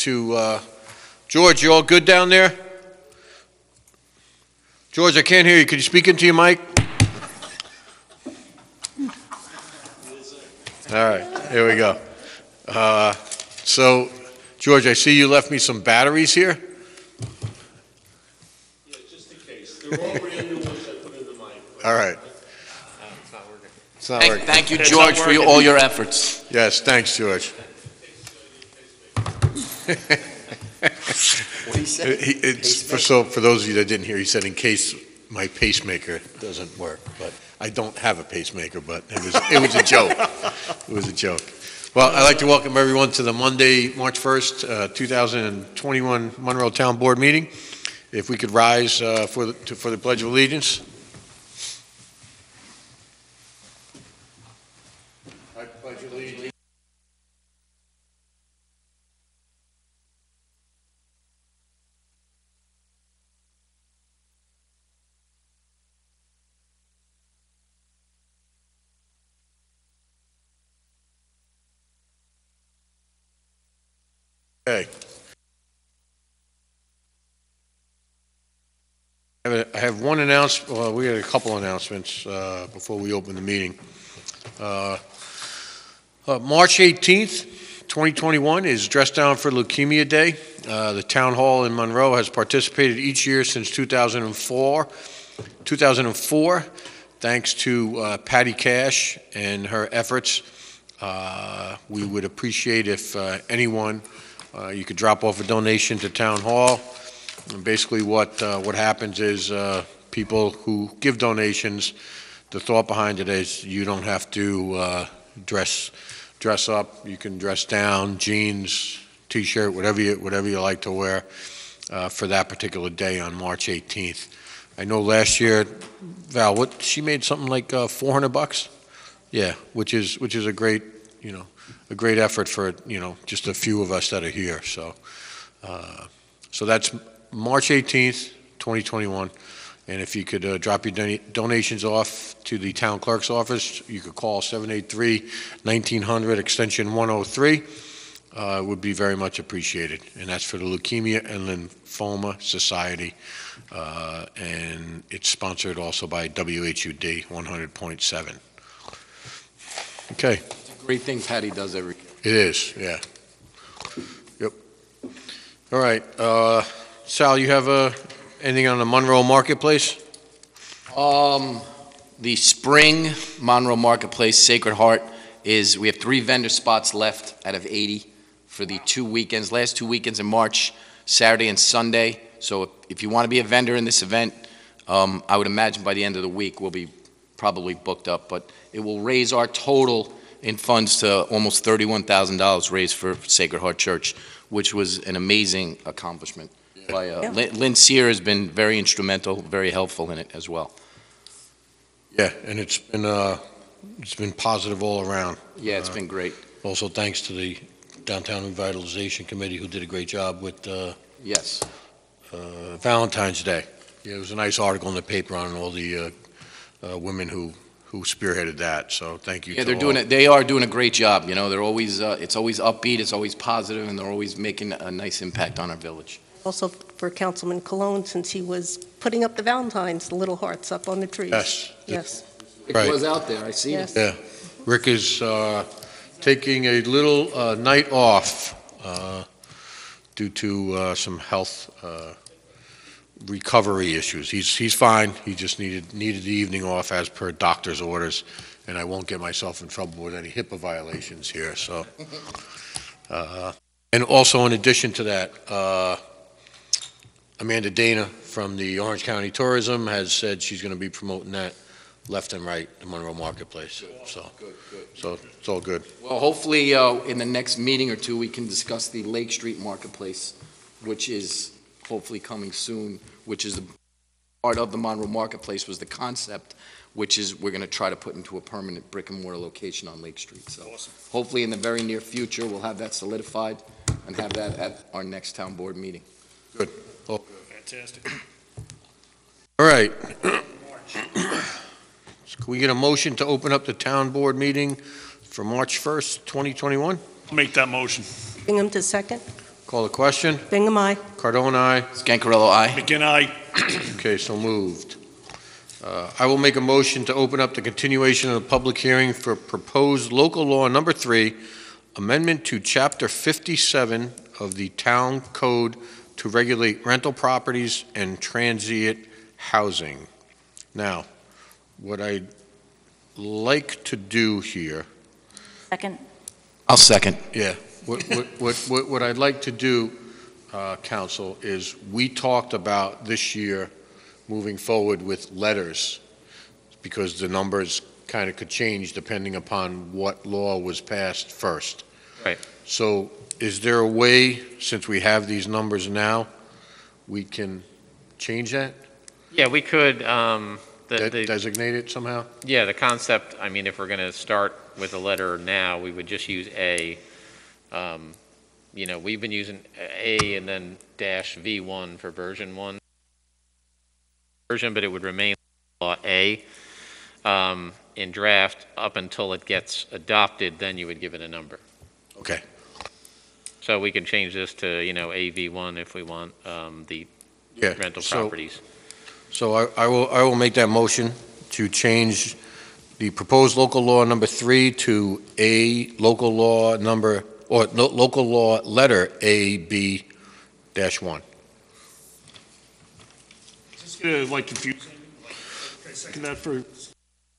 to George. You all good down there? George, I can't hear you. Could you speak into your mic? All right, here we go. So, George, I see you left me some batteries here. Yeah, just in case. They're all brand new ones I put in the mic. All right. It's not working. It's not working. Thank you, George, for all your efforts. Yes, thanks, George. What he said? For those of you that didn't hear, he said in case my pacemaker doesn't work, but I don't have a pacemaker, but it was a joke. It was a joke. Well, I'd like to welcome everyone to the Monday, March 1st, 2021 Monroe Town Board meeting. If we could rise for the Pledge of Allegiance. I pledge allegiance. Okay. I have one announcement. Well, we had a couple announcements before we open the meeting. March 18th, 2021 is Dress Down for Leukemia Day. The Town Hall in Monroe has participated each year since 2004. Thanks to Patty Cash and her efforts. We would appreciate if anyone you could drop off a donation to Town Hall. And basically what happens is people who give donations, the thought behind it is you don't have to dress up. You can dress down, jeans, T-shirt, whatever you like to wear for that particular day on March 18th. I know last year, Val, she made something like $400? Yeah, which is a great, a great effort for, just a few of us that are here. So that's March 18th, 2021. And if you could drop your donations off to the town clerk's office, you could call 783-1900 extension 103. It would be very much appreciated. And that's for the Leukemia and Lymphoma Society. And it's sponsored also by WHUD 100.7. Okay. It's a great thing Patty does every year. It is, yeah. Yep. All right. Sal, you have anything on the Monroe Marketplace? The spring Monroe Marketplace, Sacred Heart, we have 3 vendor spots left out of 80 for the last 2 weekends in March, Saturday and Sunday. So if you want to be a vendor in this event, I would imagine by the end of the week we'll be probably booked up, but it will raise our total in funds to almost $31,000 raised for Sacred Heart Church, which was an amazing accomplishment. By Lynn Sear has been very instrumental, very helpful in it as well. Yeah, and it's been positive all around. Yeah, it's been great. Also, thanks to the Downtown Revitalization Committee, who did a great job with yes, Valentine's Day. Yeah, it was a nice article in the paper on all the women who spearheaded that. So thank you. Yeah, they are doing a great job. They're always it's always upbeat, it's always positive, and they're always making a nice impact on our village. Also for Councilman Cologne, since he was putting up the Valentines, the little hearts up on the trees. Yes. It Right. was out there. I see Yes. it. Yeah. Rick is taking a little night off due to some health recovery issues. He's fine. He just needed the evening off as per doctor's orders, and I won't get myself in trouble with any HIPAA violations here. So, and also in addition to that, Amanda Dana from the Orange County Tourism has said she's going to be promoting that left and right, the Monroe Marketplace. Good. So, Good. so it's all good. Well, hopefully in the next meeting or two we can discuss the Lake Street Marketplace, which is hopefully coming soon, which is part of the Monroe Marketplace was the concept, which is we're going to try to put into a permanent brick and mortar location on Lake Street. So awesome. Hopefully in the very near future we'll have that solidified and have that at our next town board meeting. Good. Oh. Fantastic. All right. Can we get a motion to open up the town board meeting for March 1st, 2021? I'll make that motion. Bingham to second. Call the question. Bingham, aye. Cardone, aye. Scancarello, aye. McGinn, aye. Okay, so moved. I will make a motion to open up the continuation of the public hearing for proposed local law number 3, amendment to Chapter 57 of the Town Code to regulate rental properties and transient housing. Now, what I'd like to do here, Second. I'll second. yeah, what I'd like to do, Council, is we talked about this year moving forward with letters, because the numbers kind of could change depending upon what law was passed first. Right. So is there a way, since we have these numbers now, we can change that? Yeah, we could, Designate it somehow? yeah, the concept, I mean, if we're going to start with a letter now, we would just use A. We've been using A and then dash V1 for version 1. But it would remain law A in draft up until it gets adopted, then you would give it a number. Okay. So we can change this to, AV1 if we want, the Yeah. rental properties. So I will make that motion to change the proposed local law number 3 to a local law number, or local law letter AB-1. Confusing. Second that for.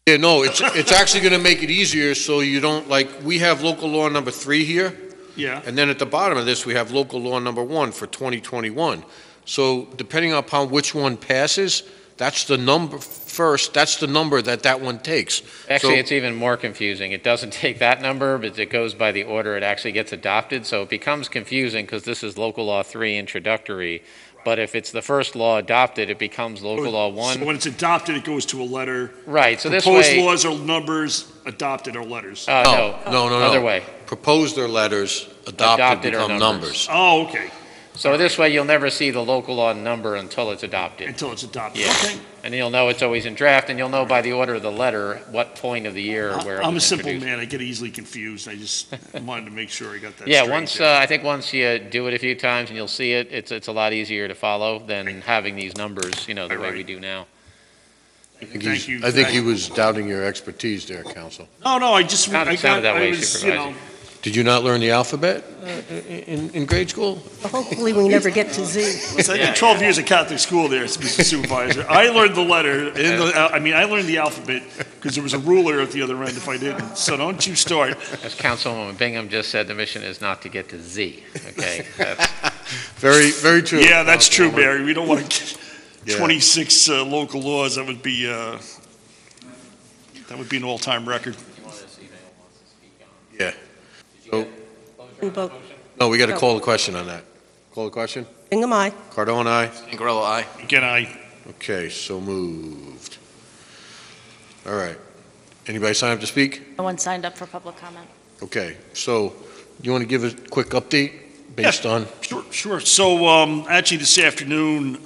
Yeah, no, it's actually going to make it easier, so you don't, we have local law number 3 here, Yeah. and then at the bottom of this, we have local law number 1 for 2021. So depending upon which one passes, that's the number first, that's the number that one takes. Actually, So- it's even more confusing. It doesn't take that number, but it goes by the order it actually gets adopted. So it becomes confusing because this is local law 3 introductory. But if it's the first law adopted, it becomes local law 1. So when it's adopted, it goes to a letter. Right, so this Proposed way. laws are numbers, adopted are letters. No. No. Other way. Proposed are letters, adopted Adopted are become numbers. numbers. Oh, okay. So this way, you'll never see the local law number until it's adopted. Until it's adopted. Yeah. Okay. And you'll know it's always in draft, and you'll know by the order of the letter what point of the year where it I'm a was simple introduced. man. I get easily confused. I just wanted to make sure I got that Yeah, straight. I think once you do it a few times and you'll see it, it's a lot easier to follow than having these numbers, the way we do now. Thank you. I think he was doubting your expertise there, Counsel. No, I just, Sounded that way, was, Supervisor. Did you not learn the alphabet in grade school? Hopefully, we never get to Z. I did 12 years of Catholic school there, Mr. Supervisor. I learned the letter, I learned the alphabet because there was a ruler at the other end if I didn't. So don't you start. As Councilwoman Bingham just said, the mission is not to get to Z, okay? That's- Very, very true. Yeah, that's true, Barry. We don't want to get Yeah. 26 local laws. That would be an all-time record. Yeah. So, We vote. no, we got to call the question on that. Call the question? Bingham, aye. Cardone, aye? Scancarello, aye. Again, Okay, so moved. All right. Anybody sign up to speak? No one signed up for public comment. Okay, so you want to give a quick update based on? Sure. So actually this afternoon,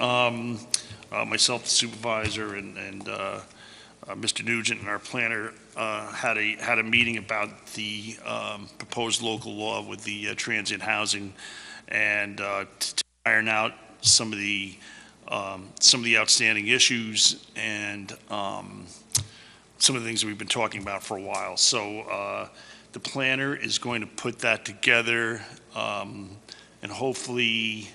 myself, the supervisor, and Mr. Nugent and our planner had a meeting about the proposed local law with the transient housing, and to iron out some of the outstanding issues and some of the things that we've been talking about for a while. So the planner is going to put that together, and hopefully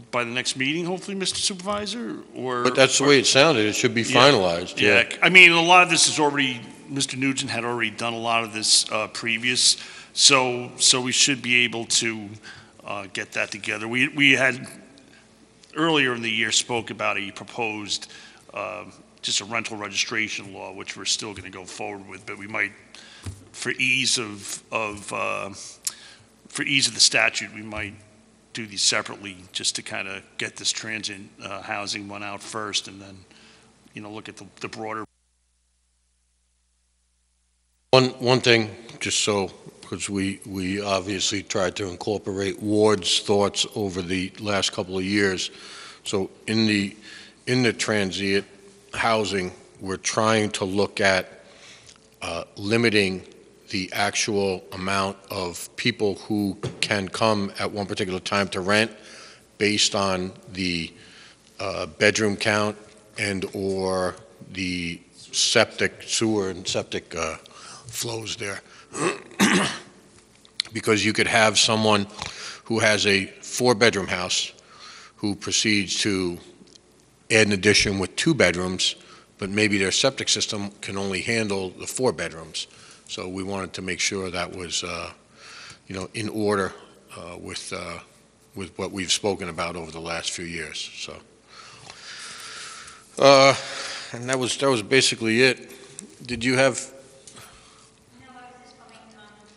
by the next meeting, hopefully, Mr. Supervisor, or. But that's the way it sounded. It should be finalized, yeah. I mean, a lot of this is already, Mr. Nugent had already done a lot of this previous, so we should be able to get that together. We had, earlier in the year, spoke about a proposed, just a rental registration law, which we're still going to go forward with, but we might, for ease of the statute, we might do these separately just to kind of get this transient housing one out first, and then, look at the broader. One thing, just so, because we obviously tried to incorporate Ward's thoughts over the last couple of years. So in the transient housing, we're trying to look at limiting the actual amount of people who can come at one particular time to rent based on the bedroom count and/or the sewer and septic flows there. Because you could have someone who has a 4-bedroom house who proceeds to add an addition with 2 bedrooms, but maybe their septic system can only handle the 4 bedrooms. So we wanted to make sure that was, in order with what we've spoken about over the last few years. So, and that was basically it. Did you have? No, I was just coming to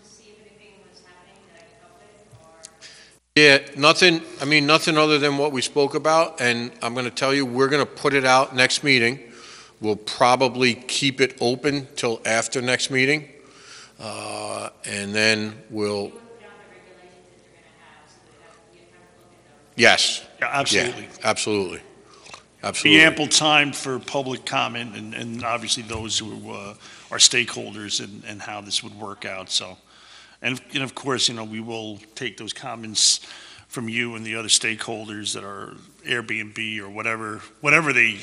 see if anything was happening that I could help with, or... Yeah, nothing other than what we spoke about, and I'm going to tell you, we're going to put it out next meeting. We'll probably keep it open till after next meeting, and then we'll... Yes. Yeah, absolutely. Yeah, absolutely. Be Absolutely. ample time for public comment and obviously those who are stakeholders and how this would work out, so. And of course, we will take those comments from you and the other stakeholders that are Airbnb or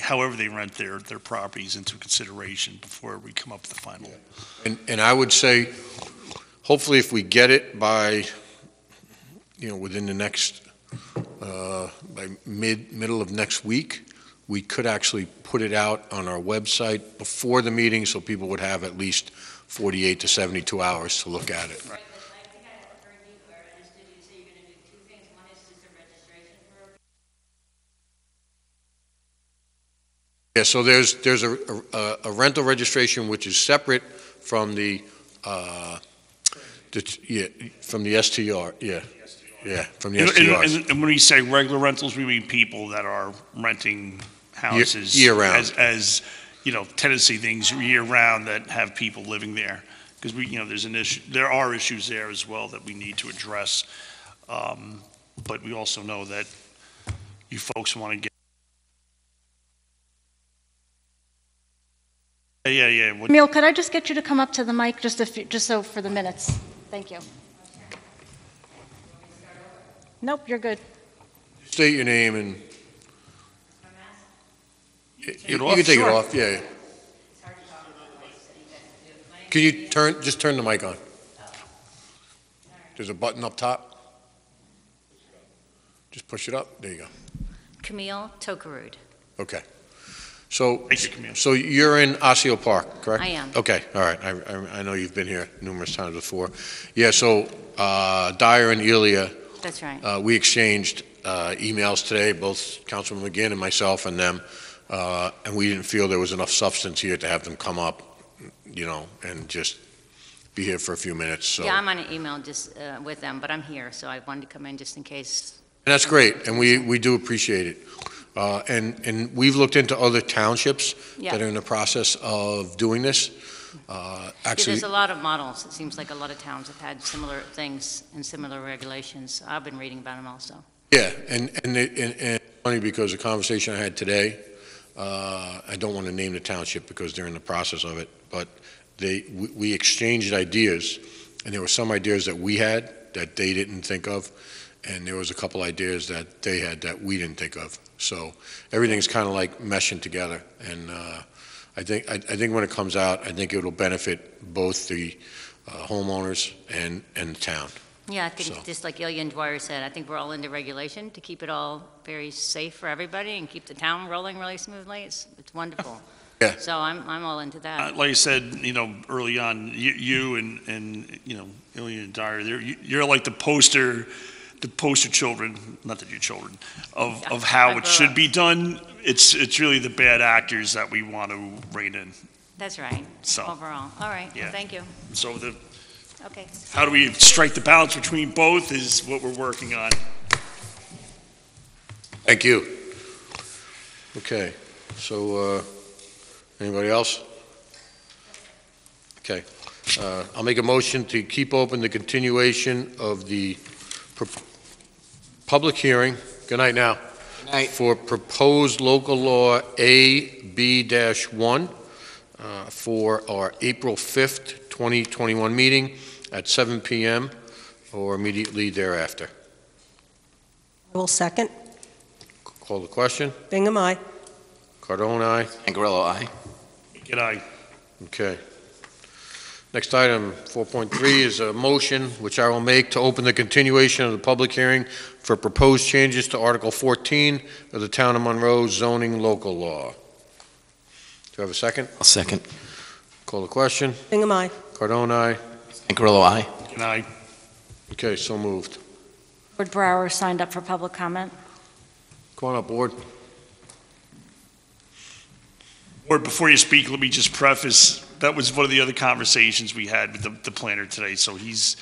however they rent their properties into consideration before we come up with the final. And I would say, hopefully if we get it by, within the next, by middle of next week, we could actually put it out on our website before the meeting so people would have at least 48 to 72 hours to look at it. Right, but I think I heard you or understood you say you're going to do 2 things. One is just a registration for... Yeah, so there's a rental registration which is separate from the STR, from the STRs. And when we say regular rentals, we mean people that are renting houses Year round. as tenancy things year round that have people living there. Because there's an issue, there are issues there as well that we need to address. But we also know that you folks want to get. Yeah. Emil, could I just get you to come up to the mic just so for the minutes? Thank you. Nope, you're good. State your name and you off? can take Sure. it off. Yeah. Can you just turn the mic on? There's a button up top. Just push it up. There you go. Camille Tokarud. Okay. So, Thank you, Camille. so you're in Osseo Park, correct? I am. Okay, all right. I know you've been here numerous times before. Yeah, so Dyer and Elia, That's right. we exchanged emails today, both Councilman McGinn and myself and them, and we didn't feel there was enough substance here to have them come up, and just be here for a few minutes. So. Yeah, I'm on an email just with them, but I'm here, so I wanted to come in just in case. And that's great, and we do appreciate it. And we've looked into other townships Yeah. that are in the process of doing this. Actually, There's a lot of models. It seems like a lot of towns have had similar things and similar regulations. I've been reading about them also. yeah, and it's funny because the conversation I had today, I don't want to name the township because they're in the process of it, but we exchanged ideas, and there were some ideas that we had that they didn't think of, and there was a couple ideas that they had that we didn't think of. So everything's kind of like meshing together, and I think when it comes out, I think it'll benefit both the homeowners and the town. Yeah, I think So. just like Ilya and Dwyer said, I think we're all into regulation to keep it all very safe for everybody and keep the town rolling really smoothly. It's wonderful. Yeah. So I'm all into that. Like I said, early on, you and Ilya and Dyer, you're like the poster children, not that you're children, of how it should be done. It's really the bad actors that we want to rein in. That's right. So. Overall. All right. Yeah. Well, thank you. So Okay. how do we strike the balance between both is what we're working on. Thank you. Okay, so anybody else? Okay, I'll make a motion to keep open the continuation of the public hearing. Good night now. Good night. For proposed local law AB-1 for our April 5th, 2021 meeting at 7 p.m. or immediately thereafter. I will second. Call the question. Bingham, aye. Cardone, aye. Angarello, aye. Good eye. Okay. Next item, 4.3, is a motion which I will make to open the continuation of the public hearing for proposed changes to Article 14 of the Town of Monroe zoning local law. Do I have a second? I'll second. Call the question. Bingham, aye. Cardone, aye. Angarello, aye. Good eye. Okay, so moved. Board Brower signed up for public comment. Come on up, board. Or before you speak, let me just preface, that was one of the other conversations we had with the planner today, so he's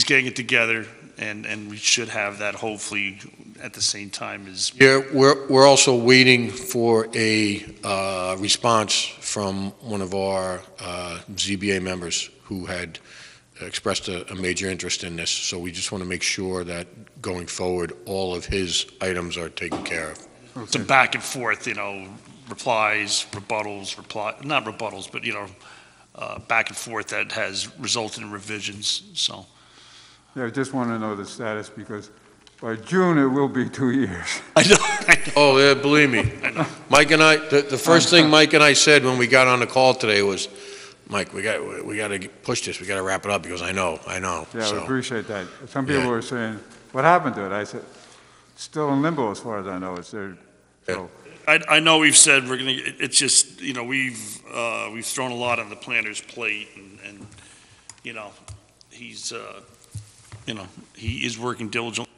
getting it together, and we should have that hopefully at the same time as... Yeah, we're also waiting for a response from one of our ZBA members who had expressed a major interest in this, so we just want to make sure that going forward, all of his items are taken care of. It's a back and forth, replies, rebuttals, not rebuttals, but, back and forth that has resulted in revisions, so. Yeah, I just want to know the status because by June it will be 2 years. I know. Oh, yeah, believe me. Mike and I, the first thing Mike and I said when we got on the call today was, Mike, we got to push this. We got to wrap it up. He goes, I know. Yeah, So, I appreciate that. Some people Yeah. were saying, what happened to it? I said, it's still in limbo as far as I know. It's there. So, I know we've said we're gonna, it's just, we've thrown a lot on the planner's plate and he's, he is working diligently.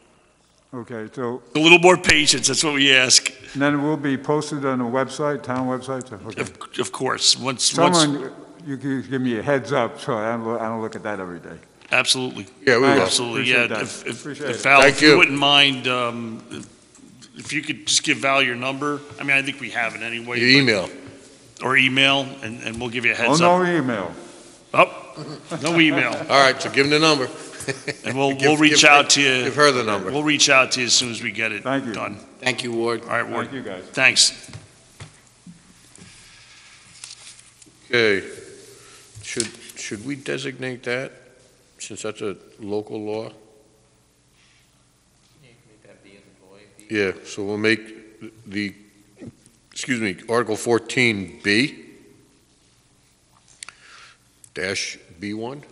okay, so A little more patience, that's what we ask, then it will be posted on the website, town website? Okay. of course, once, Someone, you can give me a heads up so I don't look at that every day. absolutely, yeah, we will. Thanks. absolutely, Appreciate yeah. that. Appreciate it. Val, Thank if you you. wouldn't mind, if you could just give Val your number, I mean, I think we have it anyway. Your email. Or email, and we'll give you a Oh, heads up. no email. Oh, no email. All right, so give him the number. And we'll Give- reach give- out to you. Give her the number. We'll reach out to you as soon as we get it Thank you. done. Thank you, Ward. All right, Ward. Thank you, guys. Thanks. Okay. Should we designate that, since that's a local law? Yeah, so we'll make the, Article 14B dash B1?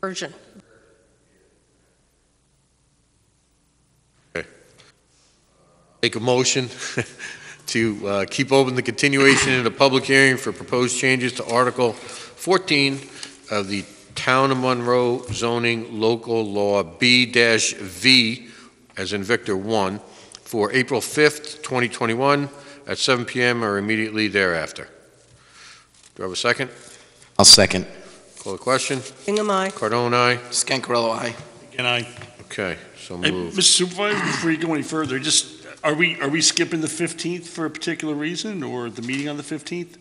Version. Make a motion to keep open the continuation of the public hearing for proposed changes to Article 14 of the Town of Monroe zoning local law B-V, as in Victor 1, for April 5th, 2021, at 7 p.m. or immediately thereafter. Do I have a second? I'll second. Call the question. Bingham, aye. Cardone, aye. Scancarello, aye. And Okay, so hey, moved. Mr. Supervisor, before you go any further, just, are we skipping the 15th for a particular reason, or the meeting on the 15th?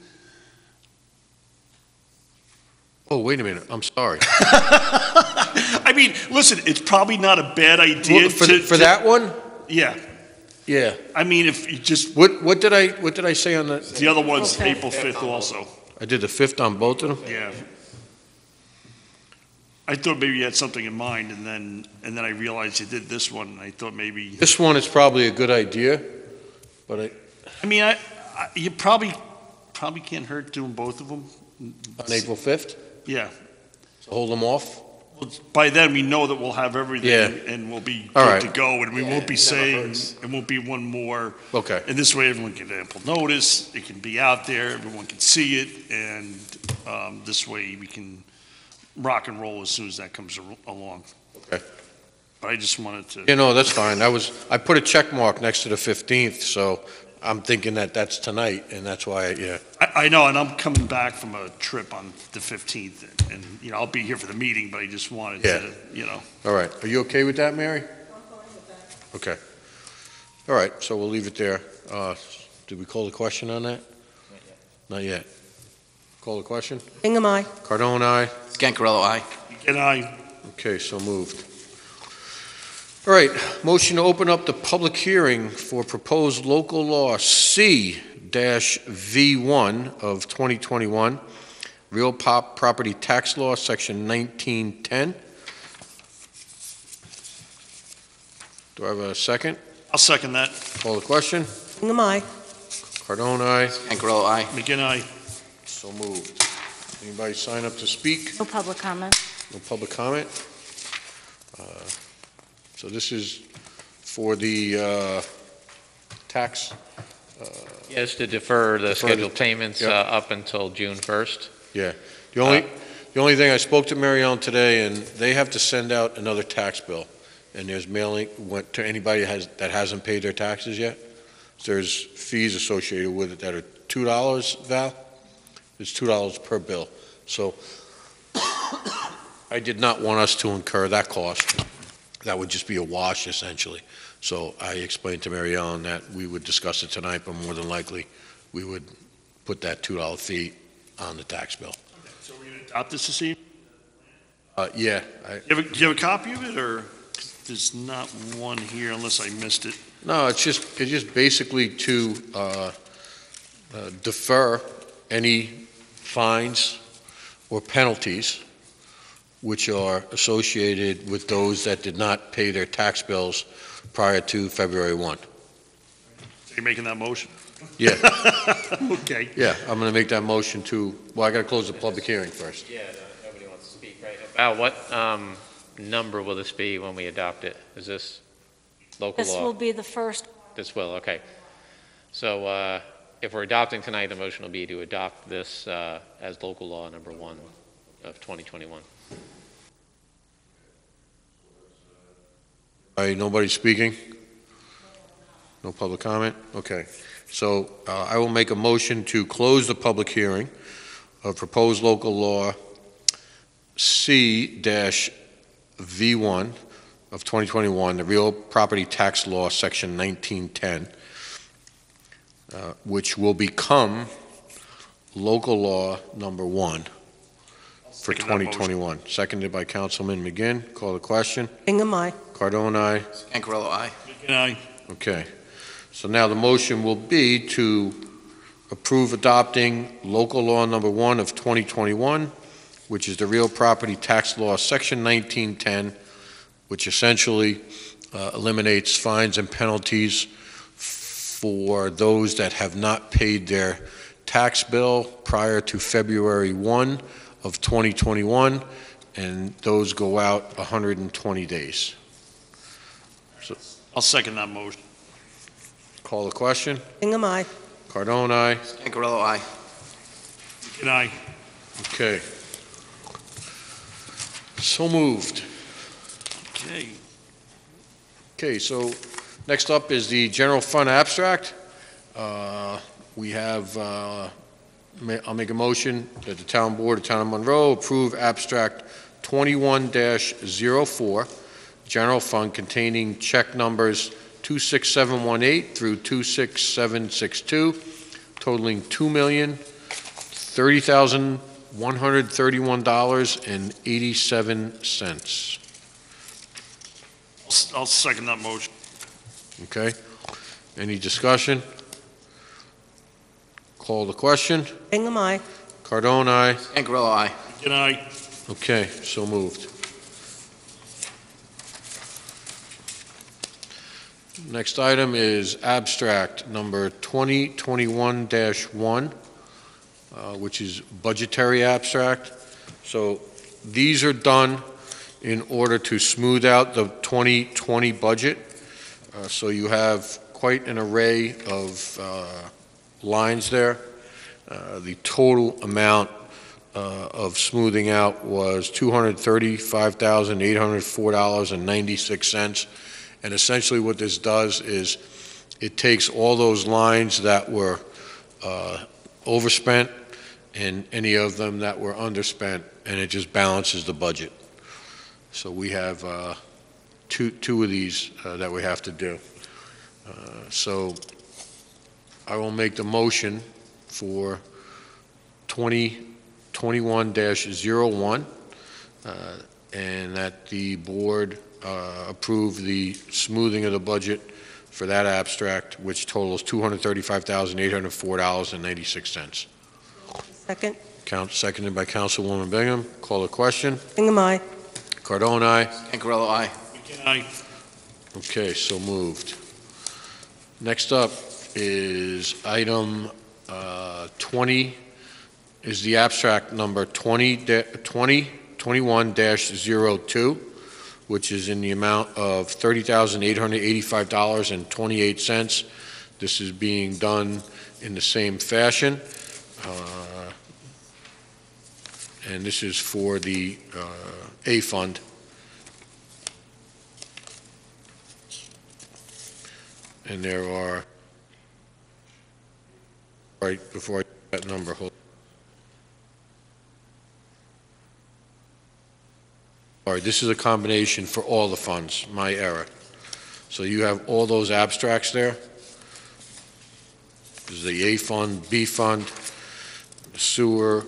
Oh, wait a minute, I'm sorry. I mean, listen, it's probably not a bad idea For to... that one? Yeah. Yeah. I mean, if you just, What did I say on the? the other one's April 5th also. I did the 5th on both of them? Yeah. I thought maybe you had something in mind, and then I realized you did this one, and I thought maybe... This one is probably a good idea, but I mean, you probably can't hurt doing both of them. on April 5th, Yeah. so hold them off? Well, by then, we know that we'll have everything, Yeah. and we'll be All good right. to go, and we won't be saying, it won't be one more. Okay, And this way, everyone can get ample notice, it can be out there, everyone can see it, and this way, we can rock and roll as soon as that comes along. Okay. But I just wanted to... Yeah, no, that's fine. I put a check mark next to the 15th, so I'm thinking that that's tonight, and that's why, yeah. I know, and I'm coming back from a trip on the 15th, and, I'll be here for the meeting, but I just wanted to, All right, are you okay with that, Mary? Okay. All right, so we'll leave it there. Did we call the question on that? Not yet. Call the question? Bingham, aye. Cardone, aye. Scancarello, aye. And I, Okay, so moved. All right, motion to open up the public hearing for proposed local law C C-V1 of 2021, real property tax law, section 1910. Do I have a second? I'll second that. Call the question. Hingham, aye. Cardone, aye. Ankarel, aye. McGinn, aye. So moved. Anybody sign up to speak? No public comment. No public comment? So this is for the tax, Yes, to defer the Defer the- scheduled payments Yep. up until June 1st. yeah. The only thing, I spoke to Mary Ellen today, and they have to send out another tax bill, and there's mailing, went to anybody that hasn't paid their taxes yet. There's fees associated with it that are $2, Val? It's $2 per bill. So I did not want us to incur that cost. That would just be a wash, essentially. So I explained to Mary Ellen that we would discuss it tonight, but more than likely, we would put that $2 fee on the tax bill. So we're going to adopt this evening? Yeah, Do you have a copy of it, or there's not one here unless I missed it? no, it's just basically to defer any fines or penalties which are associated with those that did not pay their tax bills prior to February 1. So you're making that motion? Yeah, Okay. yeah, I'm going to make that motion to, well, I got to close the public hearing first. Yeah, nobody wants to speak, right? About what number will this be when we adopt it? Is this local This law? will be the first. This will, okay. So if we're adopting tonight, the motion will be to adopt this as local law number 1 of 2021. Nobody speaking? No public comment? Okay. So I will make a motion to close the public hearing of proposed local law C-V1 of 2021, the real property tax law, section 1910, which will become local law number 1 for Second that motion. 2021. Seconded by Councilman McGinn. Call the question. Hingham, aye. Cardone, aye. Ankarel, aye. McGinn, aye. Okay. So now the motion will be to approve adopting local law number 1 of 2021, which is the real property tax law, section 1910, which essentially eliminates fines and penalties for those that have not paid their tax bill prior to February 1 of 2021, and those go out 120 days. I'll second that motion. Call the question. Hingham, aye. Cardone, aye. Ankarel, aye. McGinn, aye. Okay. So moved. Okay. Okay, so next up is the general fund abstract. We have, I'll make a motion that the town board of Town of Monroe approve abstract 21-04, general fund containing check numbers 26718 through 26762, totaling $2,030,131.87. I'll second that motion. Okay? Any discussion? Call the question. Hingham, aye. Cardone, aye. Ankarel, aye. McGinn, aye. Okay, so moved. Next item is abstract number 2021-1, which is budgetary abstract. So these are done in order to smooth out the 2020 budget. So you have quite an array of lines there. The total amount of smoothing out was $235,804.96. And essentially what this does is it takes all those lines that were overspent and any of them that were underspent, and it just balances the budget. So we have two of these that we have to do. So I will make the motion for 2021-01, and that the board approve the smoothing of the budget for that abstract, which totals $235,804.96. Second. Seconded by Councilwoman Bingham. Call the question. Bingham, aye. Cardone, aye. Cancarello, aye. Aye. Okay, so moved. Next up is item 20, is the abstract number 2021-02, which is in the amount of $30,885.28. This is being done in the same fashion. And this is for the A fund. And there are, right before I get that number, hold. All right, this is a combination for all the funds, my error. So you have all those abstracts there. This is the A fund, B fund, sewer,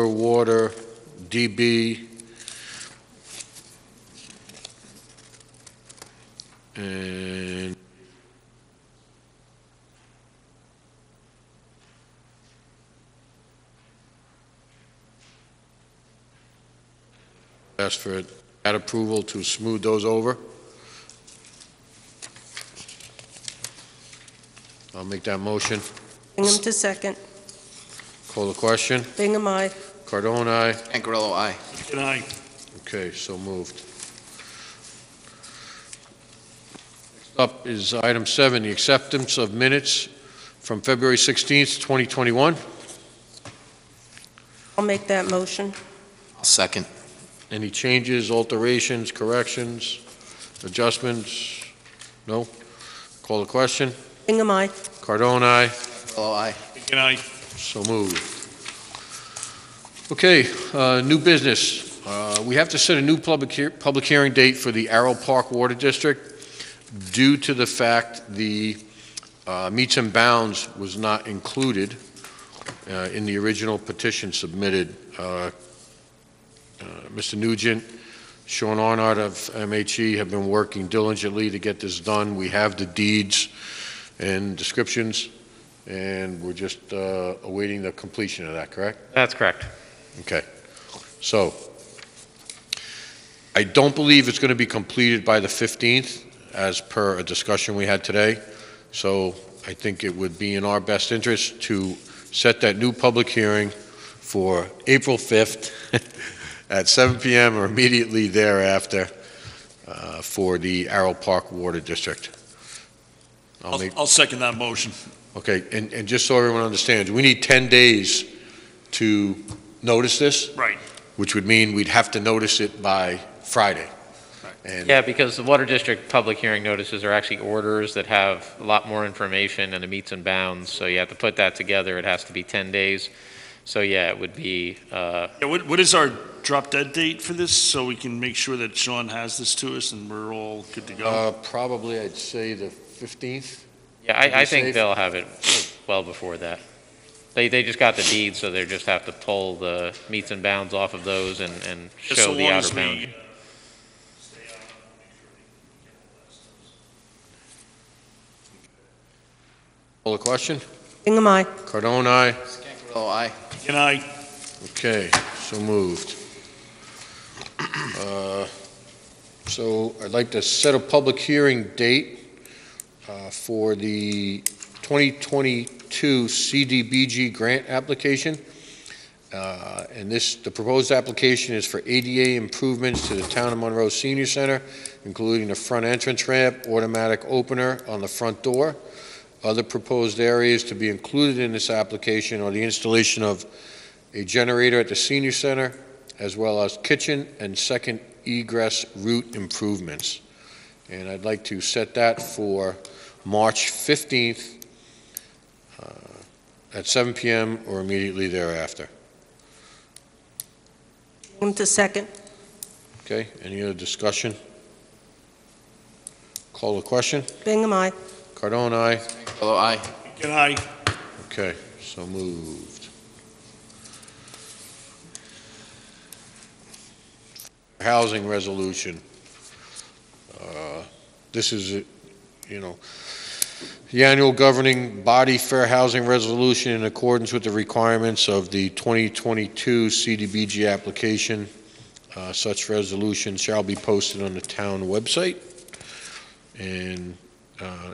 water, DB, and ask for that approval to smooth those over. I'll make that motion. Bingham to second. Call the question. Bingham, aye. Cardone, aye. Cancarello, aye. Aye. Okay, so moved. Next up is item 7, the acceptance of minutes from February 16th, 2021. I'll make that motion. I'll second. Any changes, alterations, corrections, adjustments? No? Call the question. Bingham, aye. Cardone, aye. Cancarello, aye. Aye. So moved. Okay, new business. We have to set a new public hearing date for the Arrow Park Water District due to the fact the meets and bounds was not included in the original petition submitted. Mr. Nugent, Sean Arnott of MHE have been working diligently to get this done. We have the deeds and descriptions, and we're just awaiting the completion of that, correct? That's correct. Okay. So, I don't believe it's going to be completed by the 15th, as per a discussion we had today. So, I think it would be in our best interest to set that new public hearing for April 5th at 7 p.m. or immediately thereafter for the Arrow Park Water District. I'll second that motion. Okay, and just so everyone understands, we need 10 days to notice this, Right. which would mean we'd have to notice it by Friday. And Yeah, because the Water District public hearing notices are actually orders that have a lot more information and the meets and bounds, so you have to put that together. It has to be 10 days. So, yeah, it would be, Yeah, what is our drop dead date for this, so we can make sure that Sean has this to us and we're all good to go? probably I'd say the 15th. yeah, To be I think safe. they'll have it well before that. They just got the deed, so they just have to pull the meets and bounds off of those and Just so show the long outer as we, bound. Call the question? Bingham, aye. Cardone, aye. Cancarello, aye. Can I? Okay, so moved. So I'd like to set a public hearing date for the 2022 Cdbg grant application. And the proposed application is for ADA improvements to the Town of Monroe Senior Center, including a front entrance ramp, automatic opener on the front door. Other proposed areas to be included in this application are the installation of a generator at the senior center, as well as kitchen and second egress route improvements. And I'd like to set that for March 15th at 7 p.m. or immediately thereafter. Bingham to second. Okay, any other discussion? Call the question. Bingham, aye. Cardone, aye. Cancarello, aye. Can I? Okay, so moved. Housing resolution. This is, the annual governing body fair housing resolution in accordance with the requirements of the 2022 Cdbg application. Such resolution shall be posted on the town website. And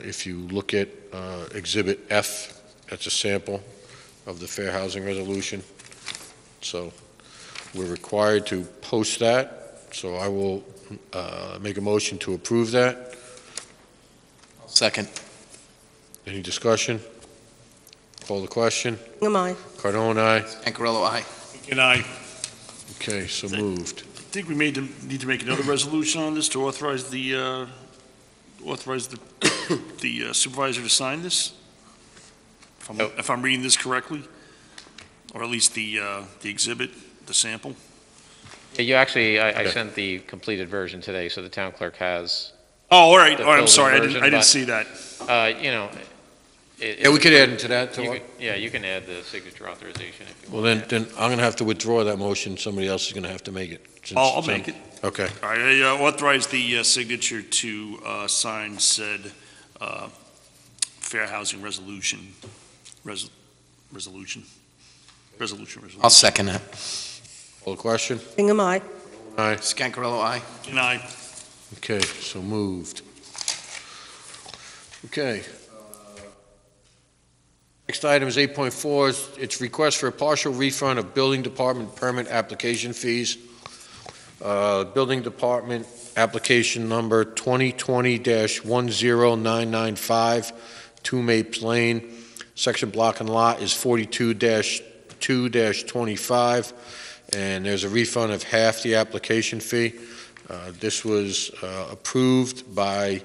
if you look at Exhibit F, that's a sample of the fair housing resolution. So we're required to post that. So I will make a motion to approve that. Second. Any discussion? Call the question. Am I? Cardone, aye. Ancarello, aye. And I Okay, so moved. think we need to make another resolution on this to authorize the the supervisor to sign this? If I'm reading this correctly? Or at least the exhibit, the sample? Yeah, you actually, I Okay. sent the completed version today, so the town clerk has, Oh, all right, The I'm building sorry, I version, didn't but- see that. you know. Yeah, we could add into that. Yeah, you can add the signature authorization if you Well, want. then I'm going to have to withdraw that motion. Somebody else is going to have to make it. I'll make it. Okay. All right, I authorize the signature to sign said fair housing resolution. Resolution. I'll second that. Call the question. Am I? Aye. Scancarello, aye. And I, Okay, so moved. Okay. Next item is 8.4. It's request for a partial refund of building department permit application fees. Building department application number 2020-10995, 2 Mapes Lane. Section block and lot is 42-2-25, and there's a refund of half the application fee. This was approved by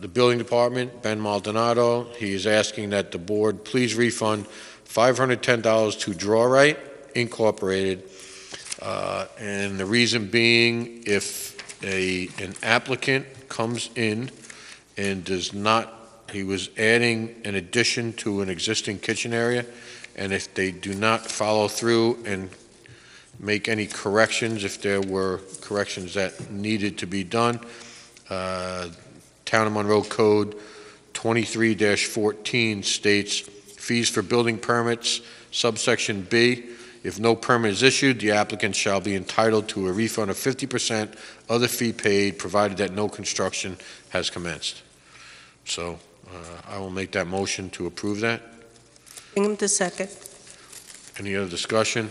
the building department, Ben Maldonado. He is asking that the board please refund $510 to Draw Right Incorporated. And the reason being, if an applicant comes in and does not, he was adding an addition to an existing kitchen area, and if they do not follow through and make any corrections, if there were corrections that needed to be done, Town of Monroe Code 23-14 states fees for building permits, subsection B. If no permit is issued, the applicant shall be entitled to a refund of 50% of the fee paid, provided that no construction has commenced. So I will make that motion to approve that. Bingham to second. Any other discussion?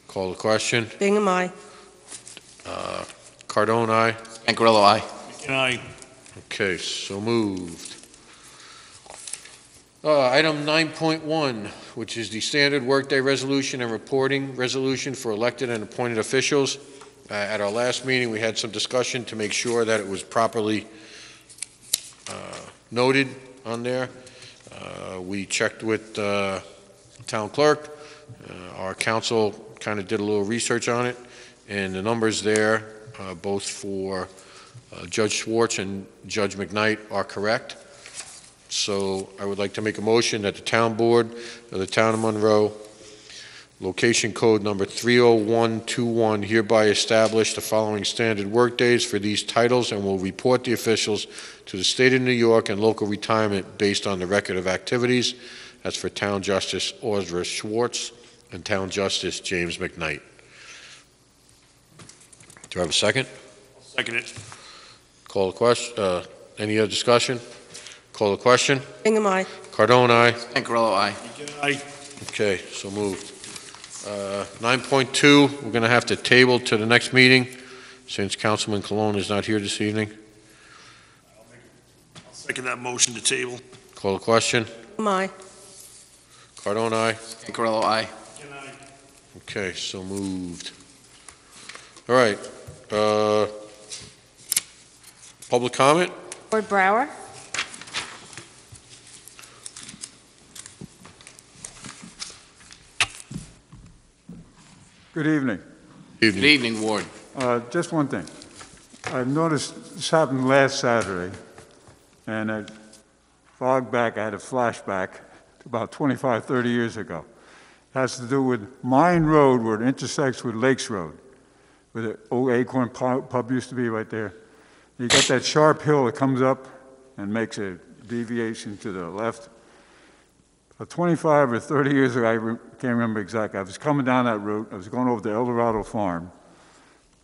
Call the question. Bingham, I. Cardone, aye. Ancarello, aye. and I, Okay, so moved. Item 9.1, which is the standard workday resolution and reporting resolution for elected and appointed officials. At our last meeting, we had some discussion to make sure that it was properly noted on there. We checked with town clerk. Our council kind of did a little research on it, and the numbers there, both for Judge Schwartz and Judge McKnight, are correct. So I would like to make a motion that the town board of the town of Monroe, location code number 30121, hereby establish the following standard workdays for these titles and will report the officials to the state of New York and local retirement based on the record of activities. That's for Town Justice Audra Schwartz and Town Justice James McKnight. Do I have a second? second it. Call the question. Any other discussion? Call the question. Bingham, I. Cardone, aye. Ancarello, aye. And I, Okay, so moved. 9.2, we're going to have to table to the next meeting since Councilman Colon is not here this evening. second that motion to table. Call the question. Am I? Cardone, aye. Ancarello, aye. And I, Okay, so moved. All right. Public comment? Board Brower? Good evening. Good evening, Ward. Just one thing. I've noticed this happened last Saturday, and I fogged back, I had a flashback to about 25, 30 years ago. It has to do with Mine Road, where it intersects with Lakes Road, where the old Acorn Pub used to be right there. You got that sharp hill that comes up and makes a deviation to the left. 25 or 30 years ago, can't remember exactly, I was coming down that route. I was going over to El Dorado Farm.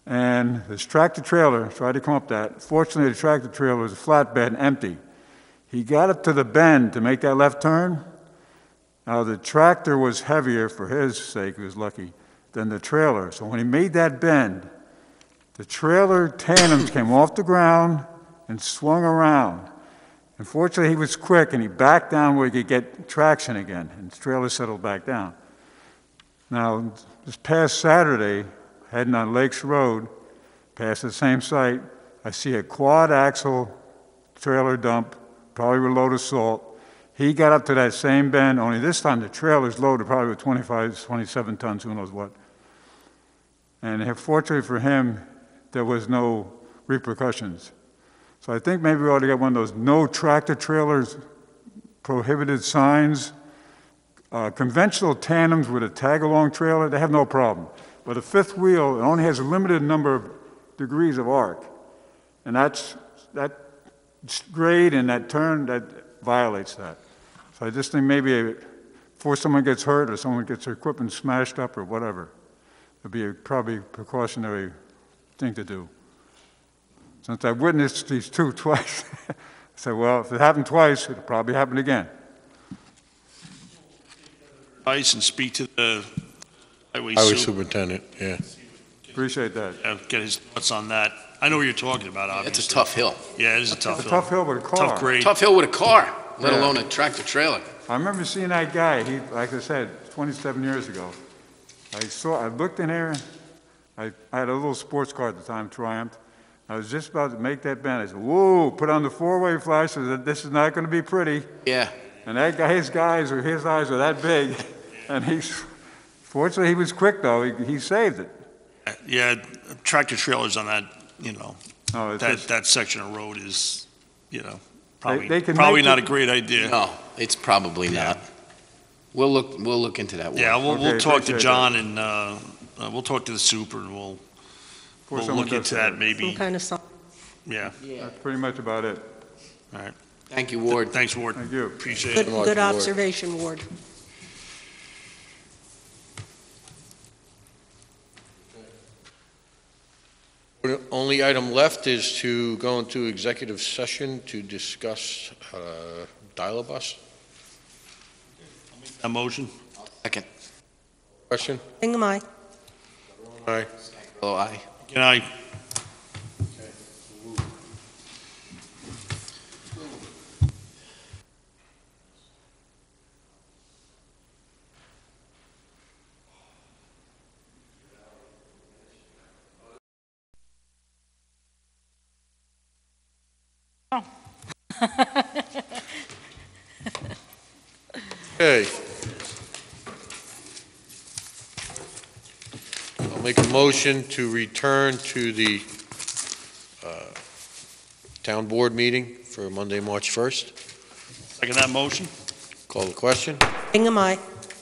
And this tractor trailer tried to come up that. Fortunately, the tractor trailer was a flatbed and empty. He got up to the bend to make that left turn. Now, the tractor was heavier, for his sake, he was lucky, than the trailer. So when he made that bend, the trailer tandems came off the ground and swung around. Unfortunately, he was quick, and he backed down where he could get traction again, and the trailer settled back down. Now, this past Saturday, heading on Lakes Road, past the same site, I see a quad-axle trailer dump, probably with a load of salt. He got up to that same bend, only this time the trailer's loaded probably with 25, 27 tons, who knows what. And fortunately for him, there was no repercussions. So I think maybe we ought to get one of those no tractor trailers prohibited signs. Conventional tandems with a tag-along trailer, they have no problem. But a fifth wheel, it only has a limited number of degrees of arc. And that grade and that turn, that violates that. So I just think maybe before someone gets hurt or someone gets their equipment smashed up or whatever, it'd be probably a precautionary thing to do. Since I've witnessed these two twice, I said, well, if it happened twice, it'll probably happen again. Ice and speak to the highway Superintendent, yeah. Appreciate that. Get his thoughts on that. I know what you're talking about, obviously. It's a tough hill. Yeah, it is a tough hill. A tough hill with a car. Tough grade. Tough hill with a car, let Yeah. alone a tractor trailer. I remember seeing that guy, like I said, 27 years ago. I looked in there, I had a little sports car at the time, Triumph. I was just about to make that bend. I said, whoa, put on the four-way flash, I said, this is not going to be pretty. Yeah. And that guy, his eyes were that big. And fortunately, he was quick, though. He saved it. Yeah, tractor trailers on that, you know, No, that section of road is, you know, probably, They can probably make not it- a great idea. No, it's probably not. We'll look into that one. Yeah, we'll Okay, talk to appreciate John and, we'll talk to the super and we'll someone look does into that maybe. Some kind of sign. Yeah, That's pretty much about it. all right. Thank you, Ward. Thanks, Ward. Thank you. Appreciate Good, it. good observation, Ward. The only item left is to go into executive session to discuss dial-a-bus. A motion? Second. Question? Bingham, aye. Aye. Oh, aye. Good night. Okay. I'll make a motion to return to the town board meeting for Monday, March 1st. Second that motion? Call the question. Bingham, aye.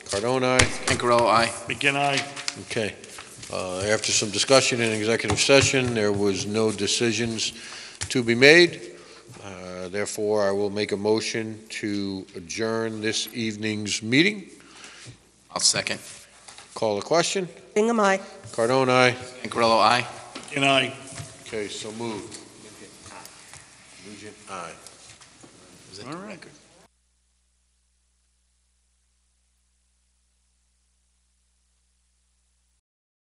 Cardone, aye. Cancarello, aye. McGinn, aye. Okay. After some discussion in executive session, there was no decisions to be made. Therefore, I will make a motion to adjourn this evening's meeting. I'll second. Call the question. Bingham, aye. Cardone, aye. Cancarello, aye. McGinn, aye. Okay, so moved. Nugent, aye. Was that All the right. record?